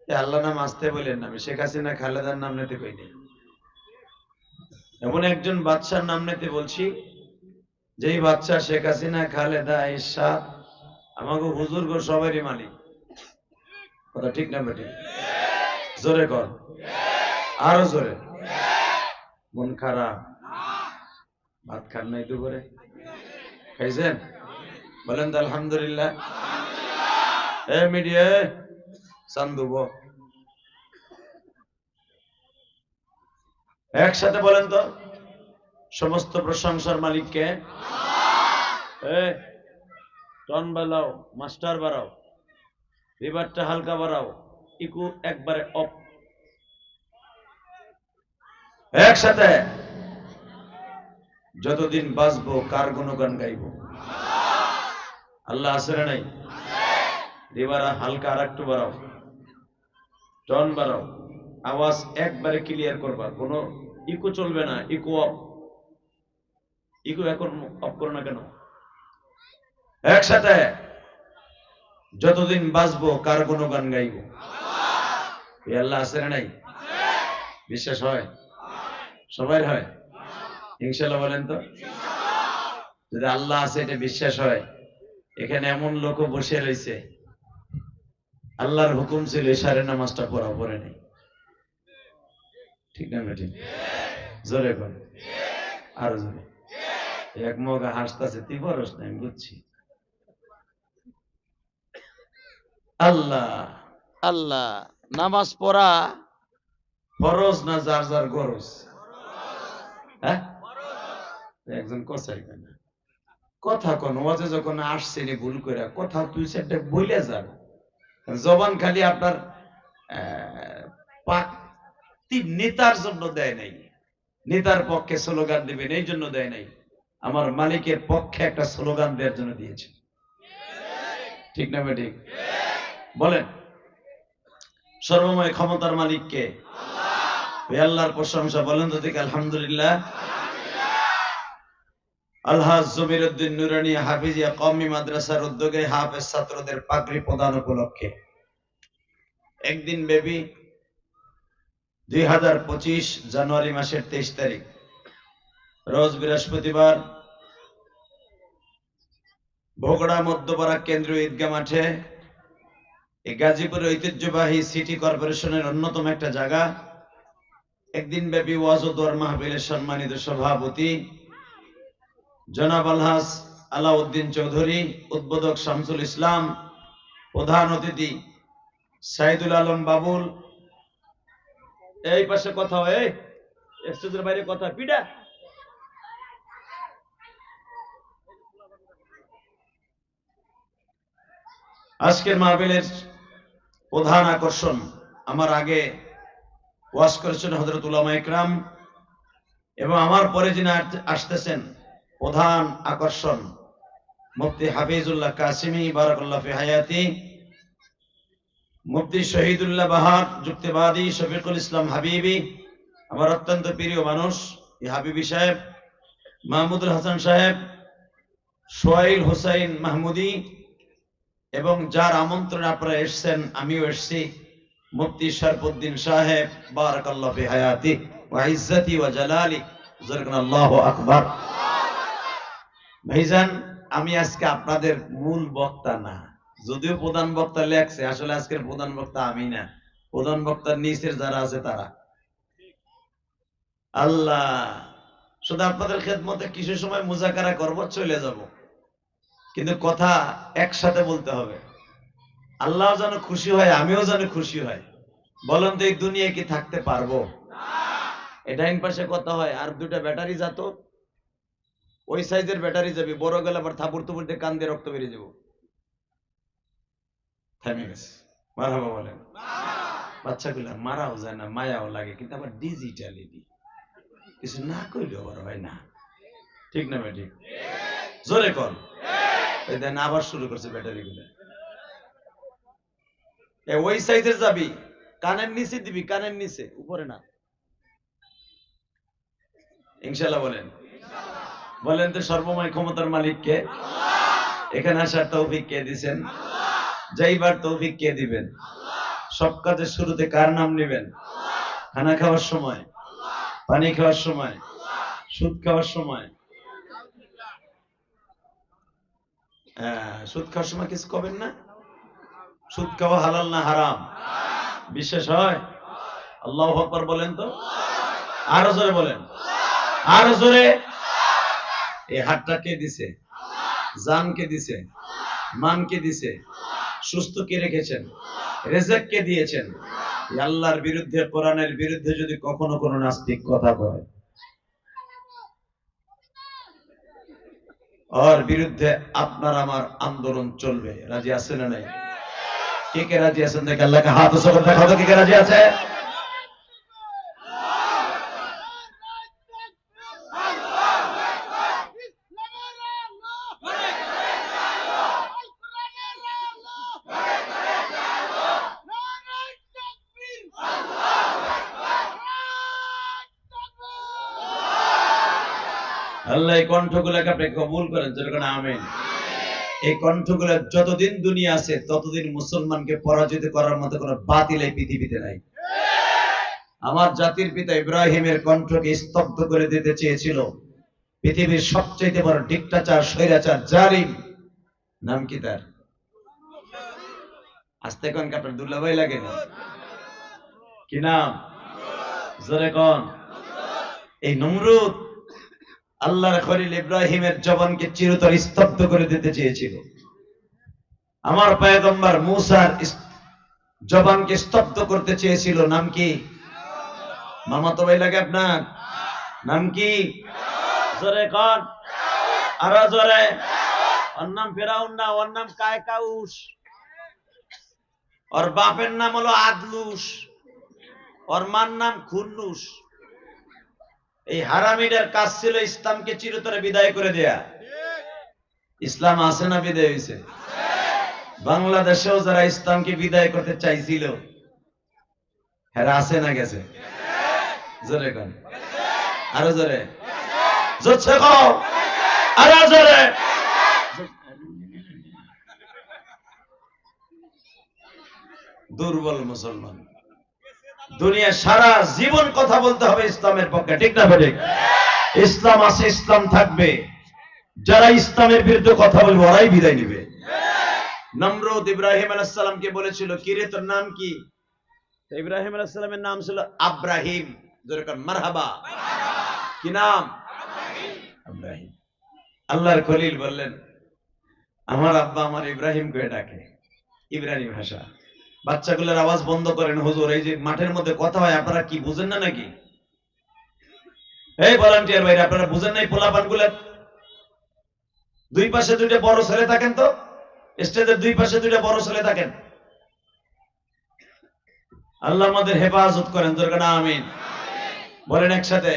আল্লাহ নাম আসতে বলেন না, আমি শেখ হাসিনা খালেদার নাম নিতে কইনি। এমন একজন বাদশার নাম নিতে বলছি, যেই বাদশা শেখ হাসিনা খালেদা এরশাদ আমাকে হুজুর গো সবারই মালিক। কথা ঠিক না বেটি? জোরে কর, আরো জোরে। মন খারাপ? ভাত খান নাই দুপুরে? খাইছেন? বলেন তো আলহামদুলিল্লাহ। এ মিডিয়া চান্দুব একসাথে বলেন তো, সমস্ত প্রশংসার মালিককে। টন বাড়াও, মাস্টার বাড়াও, রিভারটা হালকা বাড়াও, ইকু একবারে অফ। একসাথে। যতদিন বাঁচবো কার গুণগান গাইব? আল্লাহ আছে না নাই? রিভার হালকা আর একটু বাড়াও, টন বাড়াও, আওয়াজ একবারে ক্লিয়ার করবা, কোনো ইকো চলবে না। ইকো অফ, ইকো এখন অফ করো না কেন? একসাথে। যতদিন বাঁচবো কার গুণগান গাইব? এই আল্লাহ আছে না নাই? বিশ্বাস হয়? সবাই হয়? ইনশাআল্লাহ বলেন তো। যদি আল্লাহ আছে এটা বিশ্বাস হয়, এখানে এমন লোক বসে রয়েছে আল্লাহর হুকুম ছিল ইশারে নামাজটা পড়া, পড়ে নেই। ঠিক না ঠিক? জোরে কর, আরো জোরে। এক মগা হাসতেছে, তুই বরস না, আমি বুঝছি। আল্লাহ আল্লাহ, নামাজ পড়া ফরজ না যার যার গরজ? হ্যাঁ, একজন কসাই কেন কথা কোন ওয়াজে যখন আসছেন ভুল করে কথা তুই সেটা বইলে যান। জবান খালি আপনার পাক্তি নেতার জন্য দেয় নাই, নেতার পক্ষে স্লোগান দিবেন এই জন্য দেয় নাই, আমার মালিকের পক্ষে একটা স্লোগান দেওয়ার জন্য দিয়েছে। ঠিক না ঠিক? বলেন, সর্বময় ক্ষমতার মালিককে। আল্লাহর প্রশংসা। বলেন তো ঠিক আলহামদুলিল্লাহ। আলহাজ জমিরউদ্দিন নুরানী হাফিজিয়া কওমি মাদ্রাসার উদ্যোগে হাফেজ ছাত্রদের পাগড়ি প্রদান উপলক্ষে একদিন ব্যাপী 2025 জানুয়ারি মাসের 23 তারিখ রোজ বৃহস্পতিবার বগুড়া মধ্যপাড়া কেন্দ্রীয় ঈদগাহ মাঠে, এই গাজীপুরের ঐতিহ্যবাহী সিটি কর্পোরেশনের অন্যতম একটা জায়গা, একদিন ব্যাপী ওয়াজ ও দোয়ার মাহফিলের সম্মানিত সভাপতি জনাব আলহাজ আলাউদ্দিন চৌধুরী, উদ্বোধক শামসুল ইসলাম, প্রধান অতিথি সাইদুল আলম বাবুল। এই পাশে কথা হয়, স্টেজের বাইরে কথা পিডা। আজকের মাহফিলের প্রধান আকর্ষণ, আমার আগে ওয়াজ করেছেন হযরত উলামা ইকরাম, এবং আমার পরে যিনি আসতেছেন প্রধান আকর্ষণ মুফতি হাফিজুল্লাহ কাসিমি বারাকাল্লাহু ফি হায়াতি, মুফতি শহীদুল্লাহ বাহার যুক্তিবাদী, শফিকুল ইসলাম হাবিবি, আমার অত্যন্ত প্রিয় মানুষ এই হাবিবি সাহেব, মাহমুদুল হাসান সাহেব, সোহাইল হোসাইন মাহমুদি, এবং যার আমন্ত্রণে আপনারা এসেছেন আমিও এসেছি, মুফতি শরফুদ্দিন সাহেব বারাকাল্লাহু ফি হায়াতি ওয়া ইজ্জতি ওয়া জালালি, যুরকান আল্লাহু আকবার। ভাইজান, আমি আজকে আপনাদের মূল বক্তা না, যদিও প্রধান বক্তা লেখছে, আসলে আজকের প্রধান বক্তা আমি না, প্রধান বক্তার নিচের যারা আছে তারা। আল্লাহ, শুধু আপনাদের খেদমতে কিছু সময় মুজাকারা করব, চলে যাব, কিন্তু কথা একসাথে বলতে হবে। আল্লাহ যেন খুশি হয়, আমিও যেন খুশি হয়। বলেন তো এই দুনিয়া কি থাকতে পারবো? এটা ডাইন পাশে কথা হয়, আর দুটা ব্যাটারি যাত, ওই সাইজের ব্যাটারি যাবে, বড় গেলে আবার থাপুর তুপুর দিয়ে কান দিয়ে রক্ত বেরিয়ে যাবো। থেমে গেছে। মারহাবা বলেন। বাচ্চাগুলা মারাও যায় না, মায়াও লাগে, কিন্তু আবার ডিজিটালিটি কিছু না করলেও আবার হয় না। ঠিক না ঠিক? জোরে কর। এই দেন আবার শুরু করছে ব্যাটারি গুলা। ওই সাইজের যাবি, কানের নিচে দিবি, কানের নিচে, উপরে না। ইনশাআল্লাহ বলেন। বলেন তো সর্বময় ক্ষমতার মালিক কে? এখানে আসার তৌফিক কে দিবেন? যাইবার তৌফিক কে দিবেন? সব কাজের শুরুতে কার নাম নেবেন? খানা খাওয়ার সময়, পানি খাওয়ার সময়, সুদ খাওয়ার সময়। সুদ খাওয়ার সময় কিছু করবেন না? সুদ খাওয়া হালাল না হারাম? বিশ্বাস হয়? আল্লাহু আকবার বলেন তো, আরো জোরে বলেন, আরো জোরে। এই হাতটা কে দিছে? জান কে দিছে? মান কে দিছে? সুস্থ কে রেখেছেন? রেজেক কে দিয়েছেন? আল্লাহর বিরুদ্ধে, কোরআনের বিরুদ্ধে যদি কখনো কোনো নাস্তিক কথা কয়, ওর বিরুদ্ধে আপনার আমার আন্দোলন চলবে। রাজি আছেন না নাই? কে কে রাজি আছেন? দেখে আল্লাহকে হাত উঁচু করে দেখাও তো কে কে রাজি আছে। আল্লাহ এই কণ্ঠগুলোকে আপনি কবুল করেন, যেরকম আমিন। এই কণ্ঠগুলো যতদিন দুনিয়া আছে ততদিন মুসলমানকে পরাজিত করার মতো কোনো বাতিল এই পৃথিবীতে নাই। আমার জাতির পিতা ইব্রাহিমের কণ্ঠকে স্তব্ধ করে দিতে চেয়েছিল পৃথিবীর সবচেয়ে বড় ডিক্টাচার, স্বৈরাচার, জালিম। নাম কি তার? আস্তে কোন আপনার দুর্লভাই লাগে না? কি নাম? জোরে কোন? এই নমরুদ আল্লাহর খলিল ইব্রাহিমের জবানকে চিরতর স্তব্ধ করে দিতে চেয়েছিল। আমার পয়গম্বর মুসার জবানকে স্তব্ধ করতে চেয়েছিল। নাম কি? মামাতো ভাই লাগে আপনার? নাম কি? জোরে কোন, আরো জোরে। ওর নাম ফেরাউন না, ওর নাম কায়কাউস। ওর বাপের নাম হলো আদলুস, ওর মার নাম খুন্নুস। এই হারামিটার কাজ ছিল ইসলামকে চিরতরে বিদায় করে দেয়া। ইসলাম আছে না বিদায় হয়েছে? বাংলাদেশেও যারা ইসলামকে বিদায় করতে চাইছিল, হ্যাঁ আছে না গেছে? জোরে কোন, আরো জোরে। জোরে কও, আরো জোরে। দুর্বল মুসলমান। দুনিয়া সারা জীবন কথা বলতে হবে ইসলামের পক্ষে, ঠিক না ঠিক? ইসলাম আছে, ইসলাম থাকবে। যারা ইসলামের বিরুদ্ধে কথা বলবে ওরাই বিদায় নিবে। নমরুদ ইব্রাহিম আলাইহিস সালামকে বলেছিল, কিরে তোর নাম কি? ইব্রাহিম আলাইহিস সালামের নাম ছিল আব্রাহিম। যেরকম মারহাবা। কি নাম? আব্রাহিম। আল্লাহর খলিল বললেন, আমার আব্বা আমার ইব্রাহিম কে ডাকে, ইব্রাহিম ভাষা। বাচ্চাগুলোর আওয়াজ বন্ধ করেন হুজুর, এই যে মাঠের মধ্যে কথা হয় আপনারা কি বুঝেন না নাকি? এই ভলান্টিয়ার ভাইরা আপনারা বুঝেন নাই? পোলাপান গুলো দুই পাশে দুইটা বড় ছেলে থাকেন, তো স্টেজের দুই পাশে দুইটা বড় ছেলে থাকেন। আল্লাহ আমাদের হেফাজত করেন, দরকার না আমিন বলেন একসাথে।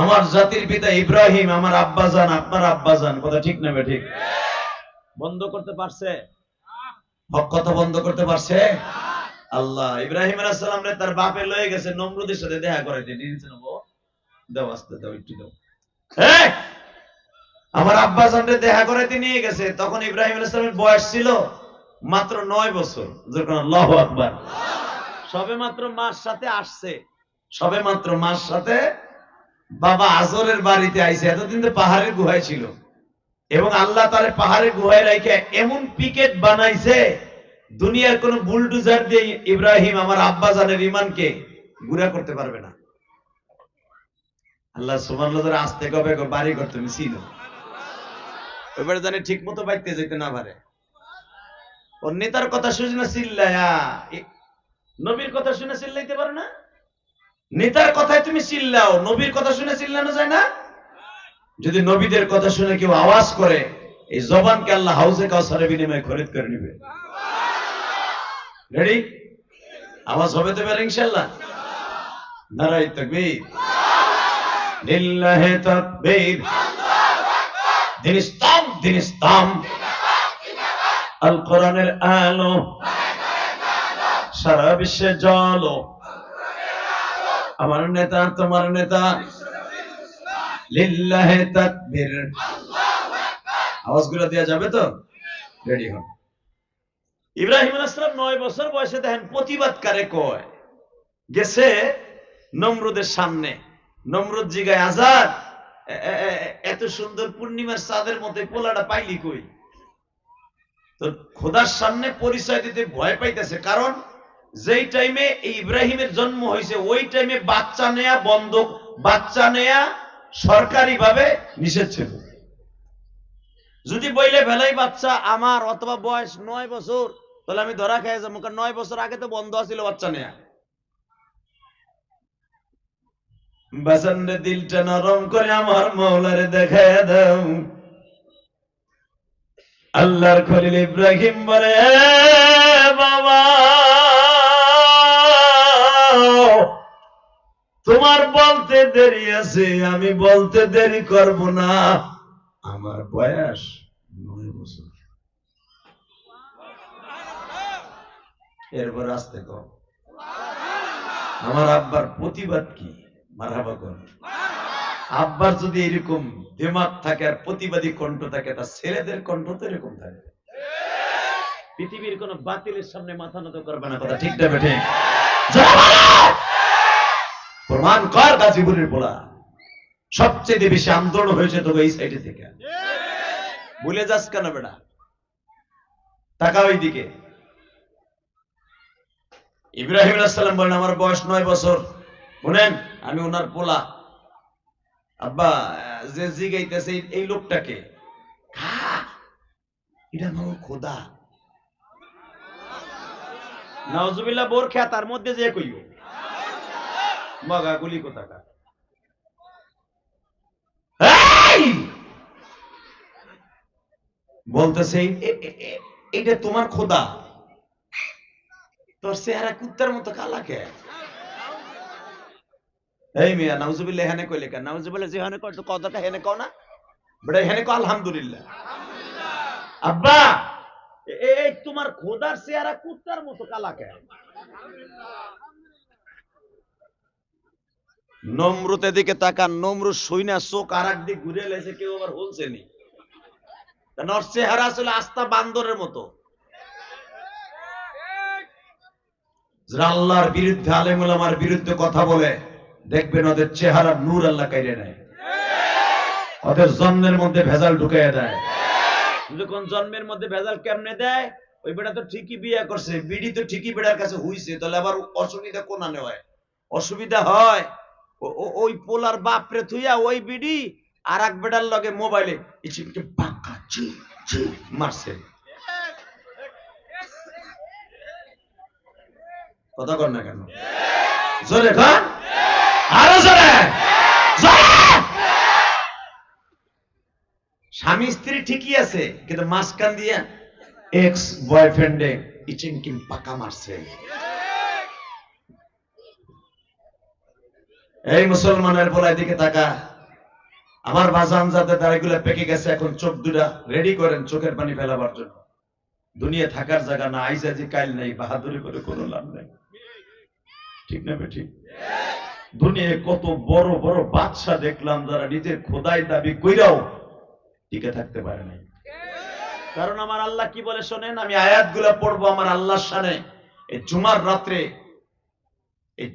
আমার জাতির পিতা ইব্রাহিম আমার আব্বাজান, আপনার আব্বাজান। কথা ঠিক না ঠিক? বন্ধ করতে পারছে? হক কথা বন্ধ করতে পারছে? আল্লাহ ইব্রাহিম আলাইহিস সালাম রে তার বাপে লয়ে গেছে নমরুদের সাথে দেখা করাইতে। দিয়েছে না? দাও আস্তে দাও, একটু দাও। আমার আব্বাজান রে দেখা করাইতে নিয়ে গেছে। তখন ইব্রাহিম আলাইহিস সালামের বয়স ছিল মাত্র 9 বছর। যখন আল্লাহু আকবার। সবে মাত্র মার সাথে আসছে, সবে মাত্র মার সাথে বাবা আজরের বাড়িতে আইছে। এতদিন তো পাহাড়ের গুহায় ছিল, এবং আল্লাহ তারে পাহাড়ের গুহায় রেখে এমন পিকেট বানাইছে, দুনিয়ার কোন বুলডোজার দিয়ে ইব্রাহিম আমার আব্বাজানের ঈমানকে গুঁড়া করতে পারবে না। আল্লাহ সুবহানাল্লাহ আসতে কবে বাড়ি করতে ছিল, এবারে জানি ঠিক মতো বাইতে যেতে না পারে। ওর নেতার কথা শুনে না চিল্লায়া, নবীর কথা শুনে চিল্লাইতে পারো না? নেতার কথায় তুমি চিল্লাও, নবীর কথা শুনে চিল্লানো যায় না? যদি নবীদের কথা শুনে কেউ আওয়াজ করে, এই জবানকে আল্লাহ হাউজে কাউসারের বিনিময়ে খরিদ করে নেবে। রেডি? আওয়াজ হবে তো এবার ইনশাআল্লাহ। নারায়ে তাকবীর, লিল্লাহি তাকবীর। দিন ইসলাম, দিন ইসলাম। আল কোরআনের আলো সারা বিশ্বে জ্বলো। আমার নেতা তোমার নেতা, লিল্লাহি তাকবীর। আওয়াজগুলো দেয়া যাবে তো? রেডি হন। ইব্রাহিম আলাইহিস সালাম 9 বছর বয়সে দেখেন প্রতিবাদ কারে কয়, গেছে নমরুদের সামনে। নমরুদ জিগায়, আজাদ এত সুন্দর পূর্ণিমার চাঁদের মধ্যে পোলাটা পাইলি কই? তো খোদার সামনে পরিচয় দিতে ভয় পাইতেছে, কারণ যেই টাইমে ইব্রাহিমের জন্ম হয়েছে ওই টাইমে বাচ্চা নেয়া বন্ধ, বাচ্চা নেয়া সরকারি ভাবে নিষেধ ছিল। যদি বইলে ফেলাই বাচ্চা আমার অথবা বয়স 9 বছর, তাহলে আমি ধরা খেয়ে যাবো, কারণ 9 বছর আগে তো বন্ধ ছিল বাচ্চা নেয়া। বাসানরে দিলটা নরম করে আমার মৌলারে দেখায় দাও। আল্লাহর খলিল ইব্রাহিম বলে, বাবা তোমার বলতে দেরি আছে, আমি বলতে দেরি করব না। আমার বয়স 9 বছর। এরপর আসতে কম। আমার আব্বার প্রতিবাদ কি? মারহাবা কর। আব্বার যদি এরকম দিমাগ থাকে আর প্রতিবাদী কণ্ঠ থাকে, তার ছেলেদের কণ্ঠ তো এরকম থাকে। পৃথিবীর কোন বাতিলের সামনে মাথা নত করবে না, কথা ঠিক না বেঠে? প্রমাণ কর গাজীপুরের পোলা সবচেয়ে বেশি আন্দোলন হয়েছে তো এই সাইডে থেকে। ভুলে যাস কেন বেটা? টাকা ওই দিকে। ইব্রাহিম আলাইহিস সালাম বলেন, আমার বয়স 9 বছর। শুনেন, আমি ওনার পোলা। আব্বা যে জিগাইতেছে এই লোকটাকে, এটা আমার খোদা। নাউজুবিল্লাহ, বোর খেতার মধ্যে যে কইব মগা গুলি কোথাকার। বলতেছে এটা তোমার খোদা? তোর চেহারা কুত্তার মতো কালা কে? এই মিয়া, নাউজুবিল্লাহ হেনে কইলে কেন? নাউজুবিল্লাহ যেখানে কয় তো কথাটা হেনে কও না বেটা, হেনে কও আলহামদুলিল্লাহ। আব্বা এই তোমার খোদার চেহারা কুত্তার মতো কালা কে? নমরুদের দিকে তাকান। নমরুদ শুইনা চোখ আরেক দিক ঘুরে লেছে, কেউ আবার বলছেনি। ওর চেহারা আসলে আস্তা বান্দরের মতো। যারা আল্লাহর বিরুদ্ধে, আলেম ওলামার বিরুদ্ধে কথা বলে, দেখবেন ওদের চেহারা নূর আল্লাহ কাইরে নেয়, ওদের জন্মের মধ্যে ভেজাল ঢুকাইয়া দেয়। যখন জন্মের মধ্যে ভেজাল কেমনে দেয়? ওই বেটা তো ঠিকই বিয়ে করছে, বিড়ি তো ঠিকই বেটার কাছে হইছে, তাহলে আবার অসুবিধা কোন আনে হয়? অসুবিধা হয় ওই পোলার বাপরে থুইয়া ওই বিড়ি আর এক বেটার লগে মোবাইলে মারছে। কথা কর না কেন? জোরে কর, আরো জোরে। স্বামী স্ত্রী ঠিকই আছে, কিন্তু মাঝখান দিয়া এক্স বয়ফ্রেন্ডে ইচিংকিং পাকা মারছে। এই মুসলমানের বলার দিকে তাকা। আমার বাজান যাতে দাড়িগুলা পেকে গেছে, এখন চোখ দুটা রেডি করেন চোখের পানি ফেলাবার জন্য। দুনিয়া থাকার জায়গা না, আইজাজি কাইল নাই, বাহাদুরি করে কোনো লাভ নাই। ঠিক না ঠিক? দুনিয়ায় কত বড় বড় বাদশা দেখলাম যারা নিজের খোদাই দাবি কইরাও টিকে থাকতে পারে নাই। কারণ আমার আল্লাহ কি বলে শোনেন, আমি আয়াতগুলা পড়বো আমার আল্লাহর শানে। এই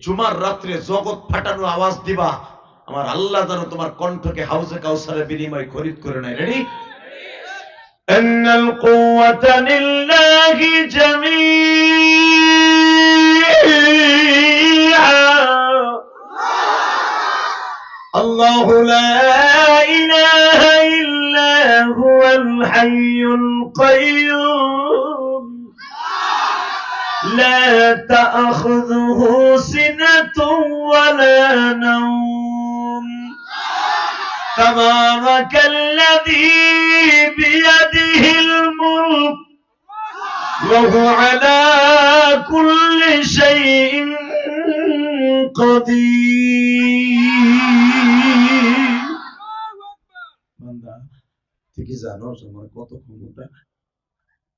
জুমার রাত্রে জগৎ ফাটানো আওয়াজ দিবা, আমার আল্লাহ যেন তোমার কণ্ঠকে হাউজে কাউসারের বিনিময়ে খরিদ করে নেয়। রেডি? ইন্নাল কুওয়াতা লিল্লাহি জামিআ, আল্লাহু লা ইলাহা ইল্লা হুয়াল হাইয়ুল কাইয়্যুম لا تأخذه سنة ولا نوم تبارك الذي بيده الملك وهو على كل شيء قدير। বান্দা তুই কি জানোস আমার কত ক্ষমতা?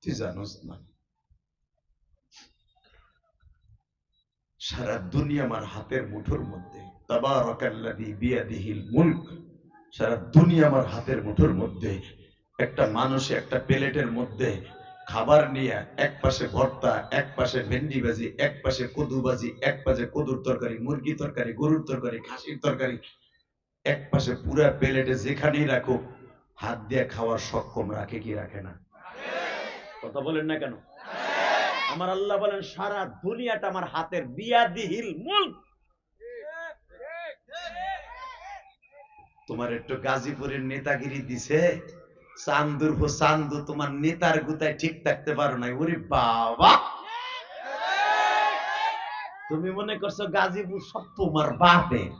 তুই জানোস না? সারা দুনিয়া আমার হাতের মুঠোর মধ্যে। তাবারাকাল্লাযী বিয়াদিহিল মুলক, সারা দুনিয়া আমার হাতের মুঠোর মধ্যে। একটা মানুষে একটা প্লেটের মধ্যে খাবার নিয়ে এক পাশে ভর্তা, এক পাশে ভেন্ডি ভাজি, এক পাশে কদু ভাজি, এক পাশে কদুর তরকারি, মুরগি তরকারি, গরুর তরকারি, খাসির তরকারি, এক পাশে পুরা প্লেটে যেখানেই রাখো হাত দিয়ে খাওয়ার সক্ষম রাখে কি রাখে না? কথা বলেন না কেন? আমার আল্লাহ বলেন সারা দুনিয়াটা আমার হাতের, বিয়াদিহিল মুলক। তোমার একটু গাজীপুরের নেতাগিরি দিছে, চান্দুর চান্দু তোমার নেতার গুতায় ঠিক থাকতে পারো নাই। ওরে বাবা, তুমি মনে করছো গাজীপুর সব তোমার বাপের?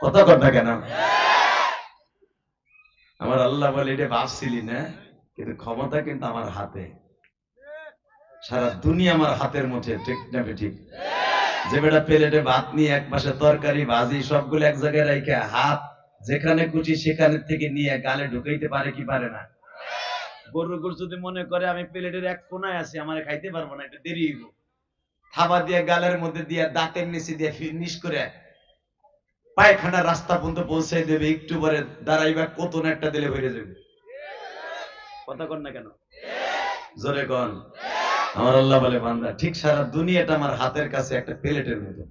কথা কথা কেন? আমার আল্লাহ বলে এটা ভাবছিলি না, কিন্তু ক্ষমতা কিন্তু আমার হাতে, সারা দুনিয়া আমার হাতের মধ্যে। ঠিক না ঠিক? যে বেটা প্লেটে ভাত নিয়ে এক পাশে তরকারি ভাজি সবগুলো এক জায়গায় রাখে হাত যেখানে খুশি সেখানে থেকে নিয়ে গালে ঢুকাইতে পারে কি পারে না? গরুর যদি মনে করে আমি প্লেটের এক কোনায় আছি, আমার খাইতে পারবো না, একটু দেরি হইব, থাবা দিয়ে গালের মধ্যে দিয়ে দাঁতের নিচে দিয়ে ফিনিশ করে পায়খানা রাস্তা পর্যন্ত পৌঁছে দেবে, একটু পরে দাঁড়াইবা কতন একটা দিলে হয়ে যাবে। কথা কন না কেন? জোরে কন। আমার আল্লাহ বলে বান্দা ঠিক সারা দুনিয়াটা আমার হাতের কাছে একটা প্লেটের মতো।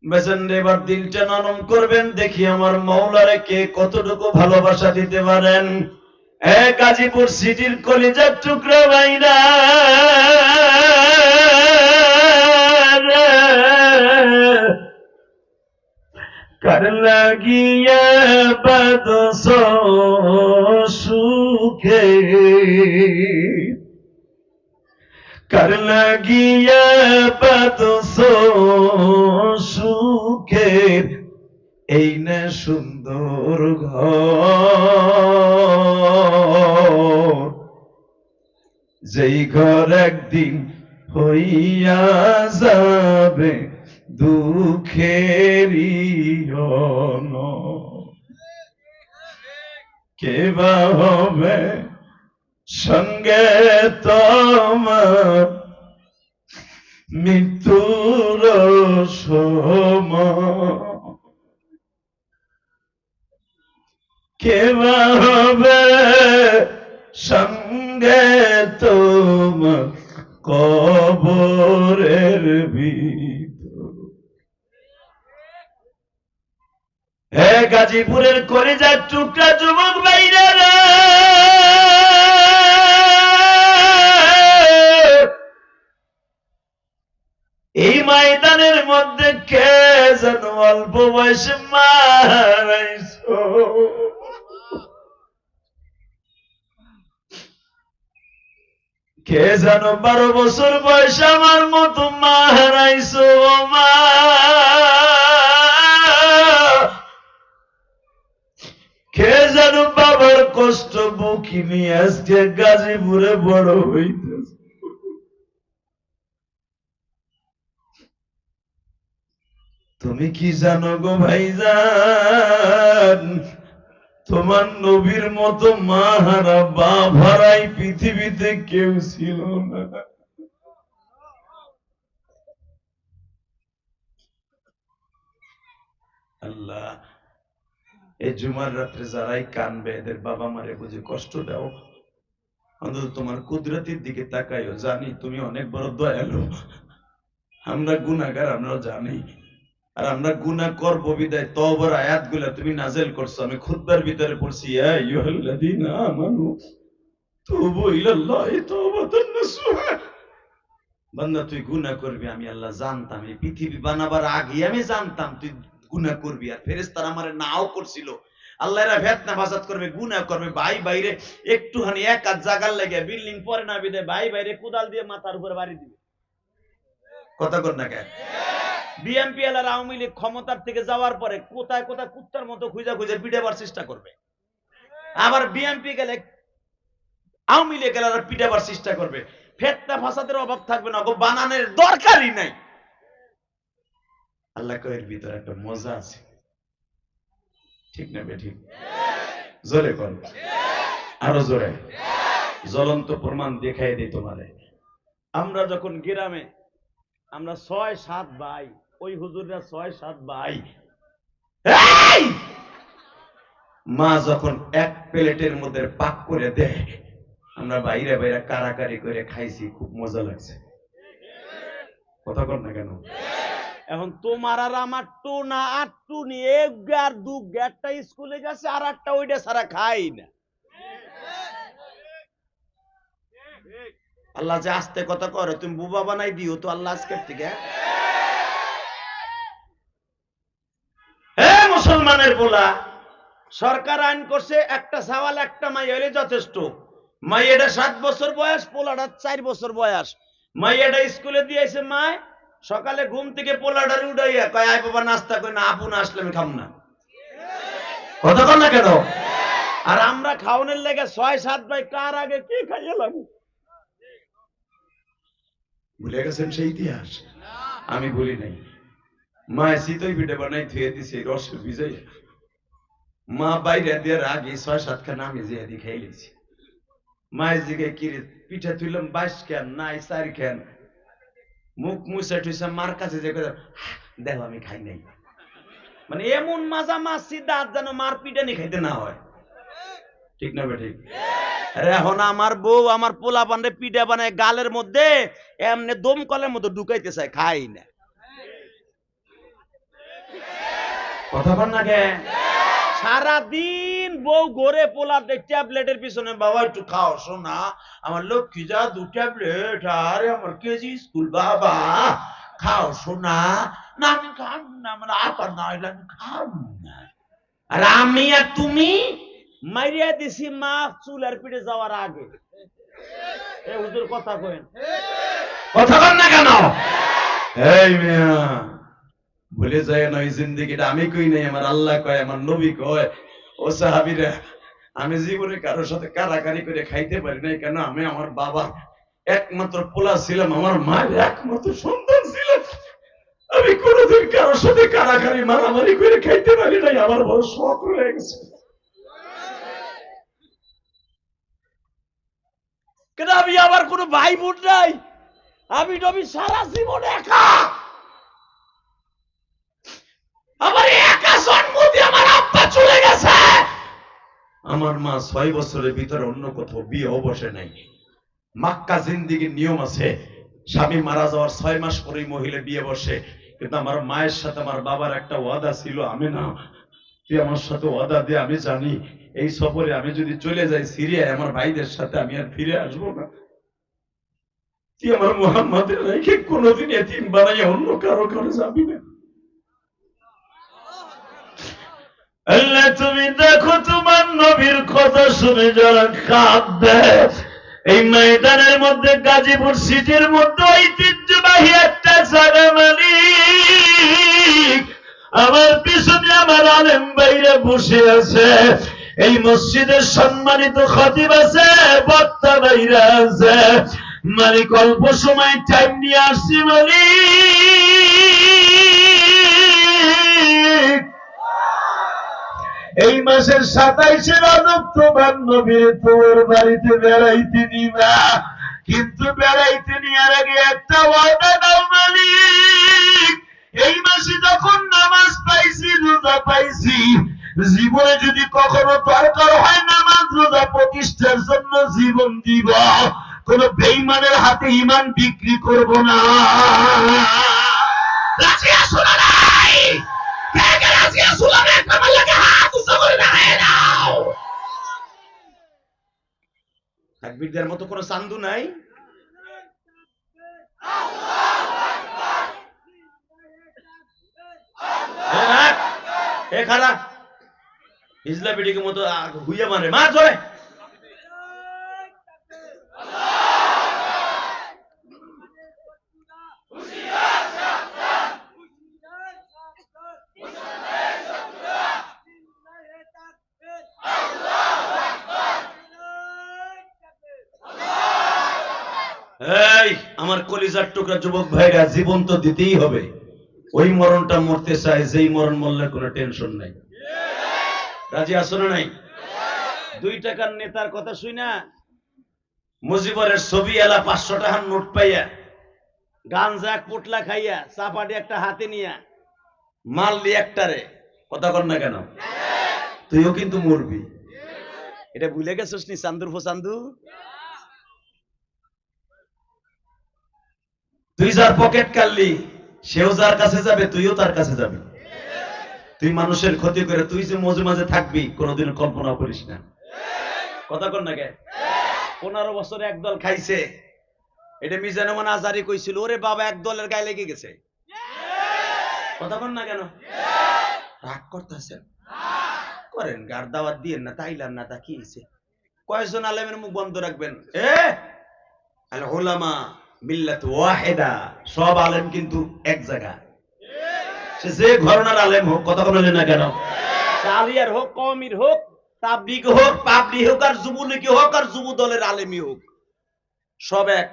বেচেন এবার দিলটা নরম করবেন, দেখি আমার মৌলারে কে কতটুকু ভালোবাসা দিতে পারেন। গাজীপুর সিটির কলিজার টুকরা ভাইরা, কার লাগিয়া বাদস সুখে, কার লাগিয়া বাদস সুখে, এই না সুন্দর ঘর, যেই ঘর একদিন হইয়া যাবে দুঃখেরই কে বা হবে সঙ্গে তোমার মৃত্যুর সময়, কে বা হবে সঙ্গে তোমার কবরের ভিতর। হে গাজীপুরের কলিজার টুকরা যুবক ভাইরা, এই ময়দানের মধ্যে কে যেন অল্প বয়সে মারাইছো, কে যেন 12 বছর বয়সে আমার মতো মারাইছো মা, কে যেন বাবার কষ্ট বুকি নিয়ে আজকে গাজীপুরে বড় হইতেছে। তুমি কি জানো গো ভাইজান, তোমার নবীর মতো মা হারা বাপ হারাই পৃথিবীতে কেউ ছিল না। আল্লাহ, এই জুমার রাত্রে যারাই কানবে এদের বাবা মারে বুঝে কষ্ট দাও, অন্তত তোমার কুদরতির দিকে তাকাইও। জানি তুমি অনেক বড় দয়ালু, আমরা গুনাহগার, আমরা জানি, আর আমরা গুনাহ করব বিদায় তওবার আয়াতগুলো তুমি নাযিল করছো। আমি খুতবার ভিতরে পড়ছি, ইয়া আইয়ুহাল্লাযীনা আমানু তুবু ইলাল্লাহি তাওবাতান নাসুহা। বান্দা তুই গুনাহ করবি, আমি আল্লাহ জানতাম, এই পৃথিবী বানাবার আগে আমি জানতাম তুই গুনাহ করবি, আর ফেরেশতারা আমারে নাও করছিল। আল্লাহ এরা ফিতনা ফাসাদ করবে, গুনাহ করবে, ভাই বাইরে একটুখানি এক হাত জায়গার লাগে বিল্ডিং পরে না বিদায় ভাই বাইরে কোদাল দিয়ে মাথার উপরে বাড়ি দিবে। কথা কর না কেন? বিএনপি আর আওয়ামী লীগ ক্ষমতার থেকে যাওয়ার পরে কোথায় কোথায় কুত্তার মতো খুঁজে খুঁজে পিটাবার চেষ্টা করবে, আবার বিএনপি গেলে আওয়ামী লীগ গেলে পিটাবার চেষ্টা করবে। ফিতনা ফাসাদের অভাব থাকবে না, বানানোর দরকারই নাই। আল্লাহ কয়ের ভিতরে একটা মজা আছে, ঠিক না বেঠিক? জোরে কর, আরো জোরে। জ্বলন্ত প্রমাণ দেখাই দিই তোমারে। আমরা যখন গ্রামে আমরা 6-7 ভাই, ওই হুজুররা 6-7 ভাই, মা যখন এক প্লেটের মধ্যে পাক করে দেয় আমরা বাইরে বাইরে কারাকারি করে খাইছি, খুব মজা লাগছে। কথা কর না কেন? এখন তোমার আর আমার টু না আটটু নিয়ে আর দু একটা স্কুলে গেছে আর একটা ওইটা ছাড়া খাই না। আল্লাহ যে আস্তে কথা করে তুমি বুবা বানাই দিও তো আল্লাহ আজকের থেকে। হে মুসলমানের বলা, সরকার আইন করছে একটা সাওয়াল একটা মাই হইলে যথেষ্ট। মাইয়াটা 7 বছর বয়স, পোলাটা 4 বছর বয়স। মাইয়াটা স্কুলে দিয়েছে, মায় সকালে ঘুম থেকে পোলাটার উঠাইয়া কয় আয় বাবা নাস্তা, কই না আপু না আসলে আমি খাম না। কথা কর না কেন? আর আমরা খাওয়ানোর লেগে 6-7 ভাই কার আগে কি খাইলাম। ভুলে গেছেন সেই ইতিহাস? আমি ভুলি নাই। মায়ে চিতই পিঠে বানাই ধুয়ে দিছে রসে ভিজাই, মা বাইরে দেওয়ার আগে 6-7 খান আমি যে দি খাই লেছি। মায়ের দিকে কি পিঠা তুইলাম 22 খান নাই 4 খান, মুখ মুছে টুইছে মার কাছে যে দেখো আমি খাই নাই। মানে এমন মাজা মারছি দাঁত যেন মার পিটানি খাইতে না হয়। ঠিক না বেঠিক? আরে এখন আমার বউ আমার পোলা পান্ডে পিঠা বানায় গালের মধ্যে এমনি দমকলের মতো ঢুকাইতে চায়, খাই না। কথা বল না কে? সারাদিন বউ ঘরে পোলার ট্যাবলেটের পিছনে, বাবা একটু খাও শোনা আমার লক্ষ্মী যা 2 ট্যাবলেট, আরে আমার কেজি স্কুল বাবা খাও শোনা। না আমি খাব না, আমার আপা না হইলে আমি খাব না। আর আমি আর তুমি মাইরিয়া দিছি মা চুলার পিঠে যাওয়ার আগে। এ হুজুর কথা কইন, কথা বল না কেন? এই মিয়া ভুলে যায় না এই জিন্দেগিটা আমি কই নাই, আমার আল্লাহ কয়, আমার নবী কয়, ও সাহাবীরা আমি জীবনে কারোর সাথে কারাকারি করে খাইতে পারি নাই। কেন? আমি আমার বাবা একমাত্র পোলা ছিলাম, আমার মায়ের একমাত্র সন্তান ছিলাম। আমি কোনোদিন কারোর সাথে কারাকারি মারামারি করে খাইতে পারি নাই, আমার বড় শখ রয়ে গেছে। কেন আমি আমার কোনো ভাই বোন নাই, আমি নবী সারা জীবন একা। আমার একা জন্ম দিয়ে আমার আব্বা চলে গেছে। আমার মা 6 বছরের ভিতরে অন্য কোথাও বিয়ে বসে নাই। মাক্কা জিন্দিগির নিয়ম আছে, স্বামী মারা যাওয়ার 6 মাস পরেই মহিলা বিয়ে বসে। কিন্তু আমার মায়ের সাথে আমার বাবার একটা ওয়াদা ছিল, আমি না তুই আমার সাথে ওয়াদা দে, আমি জানি এই সফরে আমি যদি চলে যাই সিরিয়ায় আমার ভাইদের সাথে আমি আর ফিরে আসবো না। তুই আমার মুহাম্মাদের রেখে কোনোদিন এতিম বানাইয়া অন্য কারো ঘরে যাবি না। আল্লাহ তুমি দেখো তোমার নবীর কথা শুনে যারা কাঁদবে। এই ময়দানের মধ্যে গাজীপুর সিটির মধ্যে ঐতিহ্যবাহী একটা জায়গা মালিক আমার পিছনে আমার আলেম ভাইরা বসে আছে। এই মসজিদের সম্মানিত খতিব আছে, বক্তা ভাইরা আছে। মালিক অল্প সময় টাইম নিয়ে আসছি মালিক। এই মাসের 27 রজব তোমার নবীর তোর বাড়িতে বেড়াইতে নিবা, কিন্তু বেড়াইতে নেওয়ার আগে একটা ওয়াদা দাও মালিক। এই মাসে যখন নামাজ পাইছি রোজা পাইছি, জীবনে যদি কখনো দরকার হয় নামাজ রোজা প্রতিষ্ঠার জন্য জীবন দিব, কোন বেঈমানের হাতে ঈমান বিক্রি করব না। রাজি আছো না নাই? কে কে রাজি আছো না? আমার লাগে হাত উঁচু করে দাঁড়ায় নাও। তাকবীর দেওয়ার মতো কোনো চান্দু নাই? এ খারাপ হিজলা পিটিকে মতো হুইয়া মারে, মার জোরে। এই আমার কলিজার টুকরা যুবক ভাইরা, জীবন তো দিতেই হবে। ওই মরণটা মরতে চাই যেই মরণ মরলে কোনো টেনশন নাই। রাজি আছো না নাই? 2 টাকার নেতার কথা শুই না মুজিবরের ছবি এলা 500 টাকার নোট পাইয়া গাঞ্জা এক পোটলা খাইয়া চাপাটি একটা হাতে নিয়া মারলি একটারে। কথা কর না কেন? তুইও কিন্তু মরবি। এটা ভুলে গেছিস নি চান্দুর চান্দু? তুই যার পকেট কাটলি সেও যার কাছে যাবে, তুইও তার কাছে যাবি। তুই মানুষের ক্ষতি করে তুই যে মাঝে মাঝে থাকবি কোনোদিনও কল্পনা করিস না। কথা কর না কে? 15 বছরে একদল খাইছে, এটা মিজানুমান আজারি কইছিল, ওরে বাবা এক দলের গায়ে লেগে গেছে। কথা কর না কেন? রাগ করতেছেন? করেন, গার দাওয়াত দিয়েন না, তাইলাম না, তা কি হয়েছে? কয়েকজন আলেমের মুখ বন্ধ রাখবেন। আল উলামা মিল্লাত ওয়াহিদা, সব আলেম কিন্তু এক জায়গা। সে যে ঘরানার আলেম হোক, কথা বলেন না কেন? আলিয়ার হোক, কওমির হোক, তাবলিগ হোক, পাবলিক হোক, আর যুবলীগী হোক, আর যুব দলের আলেমই হোক, সব এক।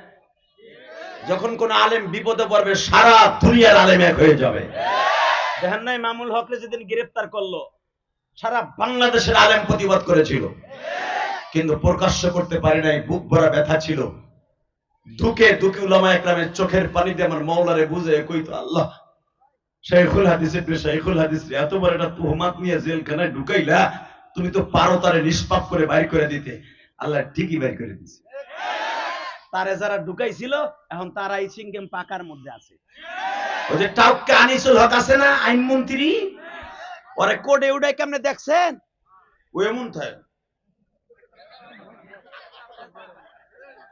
যখন কোন আলেম বিপদে পড়বে সারা দুনিয়ার আলেম এক হয়ে যাবে। দেখেন নাই মামুল হকরে যেদিন গ্রেফতার করলো, সারা বাংলাদেশের আলেম প্রতিবাদ করেছিল, কিন্তু প্রকাশ্য করতে পারে নাই, বুক ভরা ব্যথা ছিল। দুকে দুকে উলামা একরামের চোখের পানিতে আমার মাওলারে বুঝে কইতো, আল্লাহ শাইখুল হাদিস ইবনে শাইখুল হাদিস এত বড় একটা তুহমাত নিয়ে জেলখানায় ঢুকাইলা, তুমি তো পারো তারে নিষ্পাপ করে বাইর করে দিতে। আল্লাহ ঠিকই বাইর করে দিয়েছে। তারে যারা ঢুকাইছিল এখন তারাই সিংকেম পাকার মধ্যে আছে। ওই যে টাউকা আনিসুল হক আছে না, আইনমন্ত্রী, ওরে কোডে উড়াই কেমনে দেখছেন? ও এমন থাকে।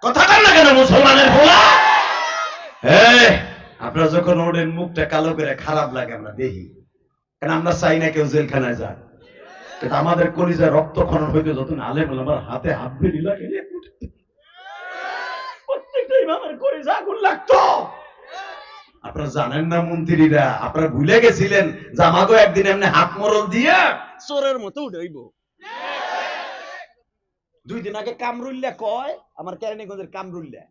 কথা বল না কেন মুসলমানের পোলা? আপনারা যখন ওদের মুখটা কালো করে খারাপ লাগে আমরা দেখি, কারণ আমরা চাই না কেউ জেলখানায় যাক, কিন্তু আমাদের কলিজায় রক্ত খনন হইতে যখন আলেম আমার হাতে হাত বেরি লাগে, প্রত্যেকটা ইমামের কলিজা আগুন লাগতো। আপনারা জানেন না মন্ত্রীরা, আপনারা ভুলে গেছিলেন যে আমাকে একদিন এমনি হাত মরল দিয়ে চোরের মতো উঠাইব। 2 দিন আগে কামরুল্লাহ কয়, আমার কেরানীগঞ্জের কামরুল্লাহ,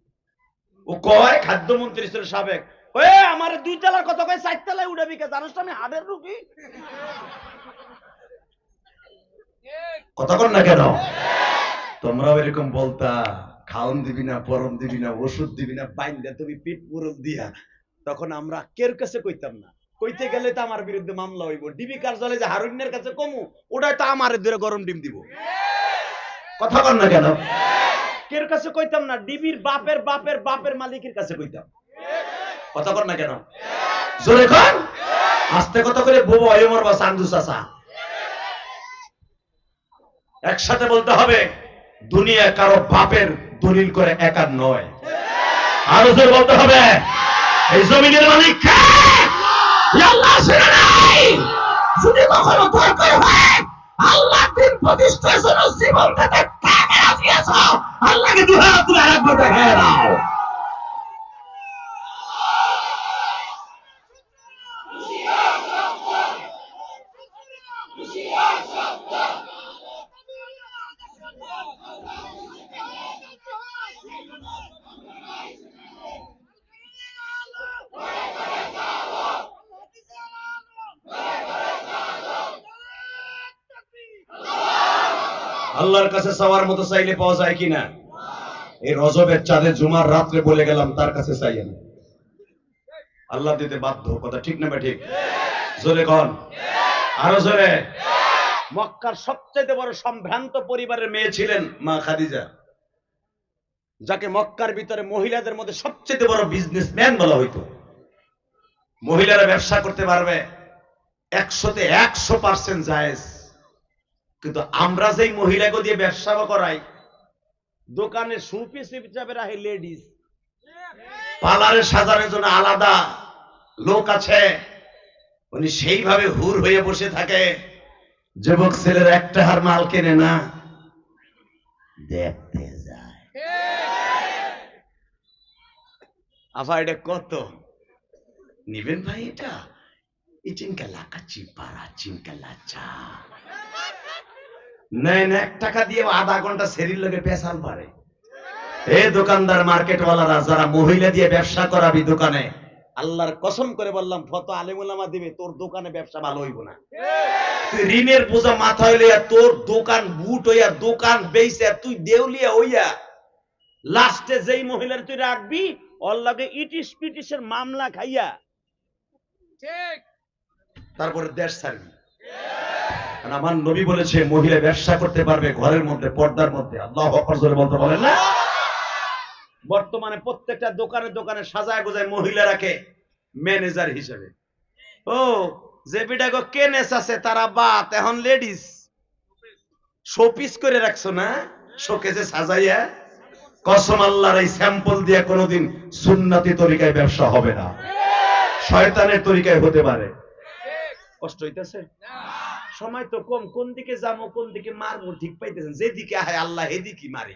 ও কয় খাদ্যমন্ত্রী ছিল সাবেক, ওই আমার 2 তলার কথা কয় 4 তলায় উঠাবি কে? জানোস আমি হাড়ের রুগী। কথা কর না কেন? তোমরাও এরকম বলতা, খাওন দিবি না, পরম দিবি না, ওষুধ দিবি না, বাইন্দা তুমি পিঠ পুরল দিয়া। তখন আমরা কের কাছে কইতাম না, কইতে গেলে তো আমার বিরুদ্ধে মামলা হইব। ডিবি কার্যালয়ে যে হারুনের কাছে কমু, ওটাই তো আমার ধরে গরম ডিম দিব। কথা কর না কেন? কের কাছে কইতাম না, ডিবির বাপের বাপের বাপের মালিকের কাছে কইতাম। কথা কর না কেন? জোরে কর, আস্তে কথা করে বউ আয়মর বা সান্দু চাচা একসাথে বলতে হবে, দুনিয়া কারো বাপের দলিল করে একার নয়। আরো জোরে বলতে হবে, এই জমিনের মালিক কে? আল্লাহ ছেড়ে নাই। যদি কখনো দরকার হয় আল্লাহ দিন প্রতিষ্ঠার জন্য জীবনটা ত্যাগে রাজি আছো, আল্লাহকে দুই হাত তুলে আরেকবার দেখায় দাও। আল্লাহর কাছে চাওয়ার মতো চাইলে পাওয়া যায় কিনা? এই রজবের চাঁদে জুমার রাত্রে বলে গেলাম, তার কাছে চাইয়েন, আল্লাহ দিতে বাধ্য। কথা ঠিক না ঠিক? জোরে কন, আরো জোরে। মক্কার সবচেয়ে বড় সম্ভ্রান্ত পরিবারের মেয়ে ছিলেন মা খাদিজা, যাকে মক্কার ভিতরে মহিলাদের মধ্যে সবচেয়ে বড় বিজনেসম্যান বলা হইতো। মহিলারা ব্যবসা করতে পারবে 100তে 100% জায়েজ, কিন্তু আমরা যেই মহিলাকে দিয়ে ব্যবসা করাই, দোকানে সুপিস হিসাবে রাখে লেডিস, পার্লারে সাজানোর জন্য আলাদা লোক আছে, উনি সেইভাবে হুর হয়ে বসে থাকে। যুবক ছেলের একটা হার মাল কেনে না, দেখতে যায়। আফা এটা কত নিবেন ভাই? এটা চিনকা লাকা চিপারা চিনকা লাচা নাই না, 1 টাকা দিয়ে আধা ঘন্টা শরীর লোকে পেশাল পারে। এই দোকানদার মার্কেটওয়ালারা যারা মহিলা দিয়ে ব্যবসা করাবি দোকানে, আল্লাহর কসম করে বললাম ফতো আলেমুলামা দিবে, তোর দোকানে ব্যবসা ভালো হইব না। তুই ঋণের বোঝা মাথায় লইয়া তোর দোকান বুট হইয়া দোকান বেইছে তুই দেউলিয়া হইয়া লাস্টে যেই মহিলার তুই রাখবি ওর লাগে ইটিস পিটিসের মামলা খাইয়া ঠিক তারপরে দেশ ছাড়বি। আমার নবী বলেছে মহিলা ব্যবসা করতে পারবে ঘরের মধ্যে, পর্দার মধ্যে। আল্লাহু আকবার জোরে বলতে বলেন না? বর্তমানে প্রত্যেকটা দোকানে দোকানে সাজায় গোজায় মহিলা রাখে ম্যানেজার হিসেবে। ও যে বিটাকে কেনেস আছে তারা বাত এখন লেডিস শোপিস করে রাখছো না শোকেসে সাজাইয়া। কসম আল্লাহর, এই স্যাম্পল দিয়ে কোনোদিন সুন্নতি তরিকায় ব্যবসা হবে না, শয়তানের তরিকায় হতে পারে। কষ্ট হইতেছে? সময় তো কম, কোন দিকে যাবো কোন দিকে মারবো ঠিক পাইতেছেন? যেদিকে আহে আল্লাহ এদিকে মারি।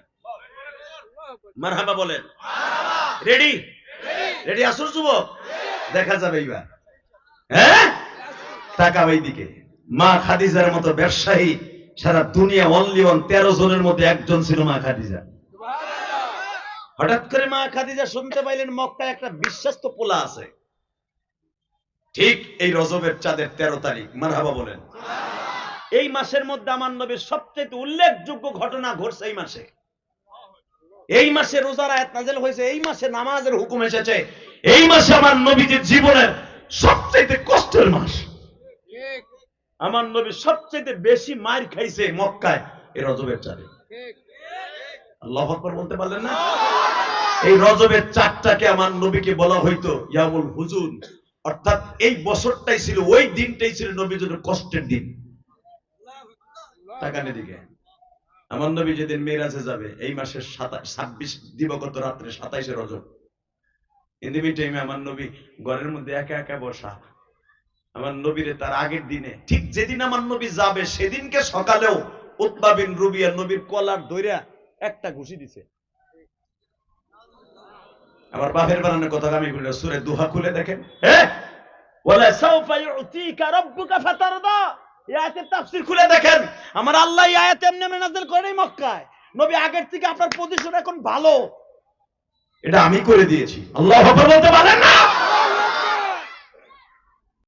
মারহাবা বলেন। রেডি? রেডি আসুন যুবক, দেখা যাবে এইবার। হ্যাঁ, তাকাও এইদিকে। মা খাদিজার মতো ব্যবসায়ী সারা দুনিয়া অনলি ওয়ান 13 জনের মধ্যে একজন ছিল মা খাদিজা। হঠাৎ করে মা খাদিজা শুনতে পাইলেন মক্কায় একটা বিশ্বস্ত পোলা আছে। ঠিক এই রজবের চাঁদের 13 তারিখ, মারহাবা বলেন। এই মাসের মধ্যে আমার নবীর সবচেয়ে উল্লেখযোগ্য ঘটনা ঘটছে এই মাসে। এই মাসে রোজার আয়াত নাযিল হয়েছে, এই মাসে নামাজের হুকুম এসেছে, এই মাসে আমার নবীজির জীবনের সবচেয়ে কষ্টের মাস। আমার নবী সবচেয়ে বেশি মার খাইছে মক্কায় এই রজবের চাঁদে। আল্লাহু আকবার বলতে পারলেন না? এই রজবের চাঁদটাকে আমার নবীকে বলা হইতো ইয়ামুল হুজুন, অর্থাৎ এই বছরটাই ছিল, ওই দিনটাই ছিল নবীর কষ্টের দিন। তাকানে দিকে আমার নবী যেদিন মেরাজে যাবে এই মাসের 26 দিবগত রাত্রে 27 রজব। ইন্দিমি টাইমে আমার নবী ঘরের মধ্যে একা একা বসা। আমার নবীরে তার আগের দিনে, ঠিক যেদিন আমার নবী যাবে সেদিনকে সকালেও উতবা বিন রুবিয়া নবীর কলার ধইরা একটা ঘুষি দিছে। আমার বাপের বানানোর কথা আমি বলি, সূরা দুহা খুলে দেখেন। হ্যাঁ, ওয়ালা সাউফা ইউতিকা রাব্বুকা ফাতারদা, এই আয়াতের তাফসীর খুলে দেখেন। আমার আল্লাহ এই আয়াত এমনি নাযিল করেন মক্কায়। নবী আগের থেকে আপনার পজিশন এখন ভালো, এটা আমি করে দিয়েছি। আল্লাহু আকবার বলতে পারেন না?